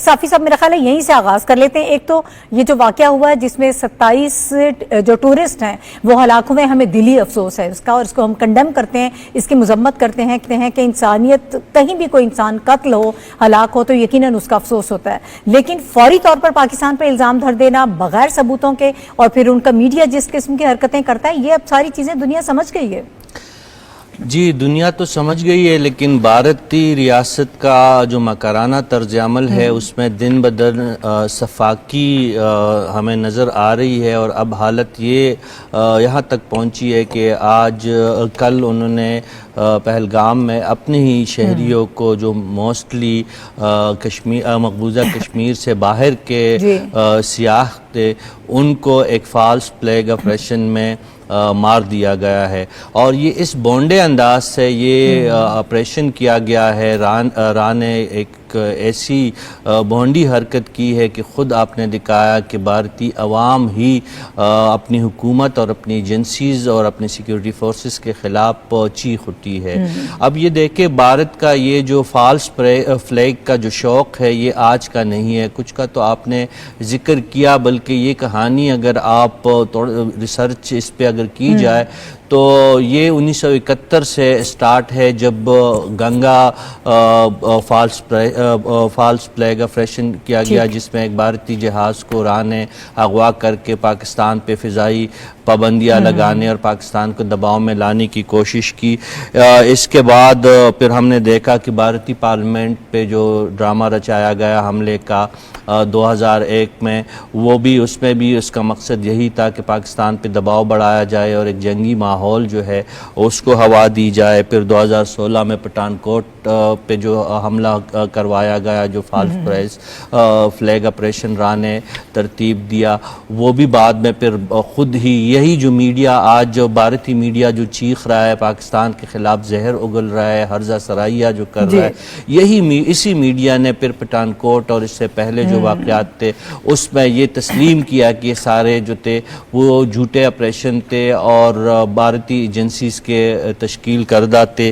صافی صاحب میرا خیال ہے یہیں سے آغاز کر لیتے ہیں. ایک تو یہ جو واقعہ ہوا ہے جس میں 27 جو ٹورسٹ ہیں وہ ہلاک ہوئے, ہمیں دلی افسوس ہے اس کا, اور اس کو ہم کنڈیم کرتے ہیں, اس کی مذمت کرتے ہیں, کہتے ہیں کہ انسانیت, کہیں بھی کوئی انسان قتل ہو, ہلاک ہو تو یقیناً اس کا افسوس ہوتا ہے, لیکن فوری طور پر پاکستان پر الزام دھر دینا بغیر ثبوتوں کے, اور پھر ان کا میڈیا جس قسم کی حرکتیں کرتا ہے, یہ اب ساری چیزیں دنیا سمجھ گئی ہے. جی دنیا تو سمجھ گئی ہے, لیکن بھارتی ریاست کا جو مکرانہ طرز عمل ہے اس میں دن بدن صفاقی ہمیں نظر آ رہی ہے. اور اب حالت یہ یہاں تک پہنچی ہے کہ کل انہوں نے پہلگام میں اپنے ہی شہریوں کو جو موسٹلی مقبوضہ کشمیر سے باہر کے سیاح تھے, ان کو ایک فالس فلیگ آپریشن میں مار دیا گیا ہے. اور یہ اس بونڈے انداز سے یہ آپریشن کیا گیا ہے. ران نے ایک ایسی بونڈی حرکت کی ہے کہ خود آپ نے دکھایا کہ بھارتی عوام ہی اپنی حکومت اور اپنی ایجنسیز اور اپنی سیکیورٹی فورسز کے خلاف چیخ اٹھی ہے. اب یہ دیکھیں, بھارت کا یہ جو فالس فلیگ کا جو شوق ہے یہ آج کا نہیں ہے, کچھ کا تو آپ نے ذکر کیا, بلکہ یہ کہانی اگر آپ ریسرچ اس پہ اگر کی جائے تو یہ 1971 سے سٹارٹ ہے, جب گنگا فالس فلیگ آپریشن کیا گیا, جس میں ایک بھارتی جہاز کو ران نے اغوا کر کے پاکستان پہ فضائی پابندیاں لگانے اور پاکستان کو دباؤ میں لانے کی کوشش کی. اس کے بعد پھر ہم نے دیکھا کہ بھارتی پارلیمنٹ پہ جو ڈرامہ رچایا گیا حملے کا 2001 میں, وہ بھی اس میں بھی اس کا مقصد یہی تھا کہ پاکستان پہ دباؤ بڑھایا جائے اور ایک جنگی ماحول جو ہے اس کو ہوا دی جائے. پھر 2016 میں پٹھان کوٹ پہ جو حملہ کروایا گیا, جو فالس فلیگ آپریشن ران نے ترتیب دیا, وہ بھی بعد میں پھر خود ہی یہی جو میڈیا آج جو بھارتی میڈیا جو چیخ رہا ہے, پاکستان کے خلاف زہر اگل رہا ہے, ہرزہ سرائیہ جو کر رہا ہے, اسی میڈیا نے پھر پٹھان کوٹ اور اس سے پہلے جو واقعات تھے اس میں یہ تسلیم کیا کہ یہ سارے جو تھے وہ جھوٹے آپریشن تھے اور بھارتی ایجنسیز کے تشکیل کردہ تھے.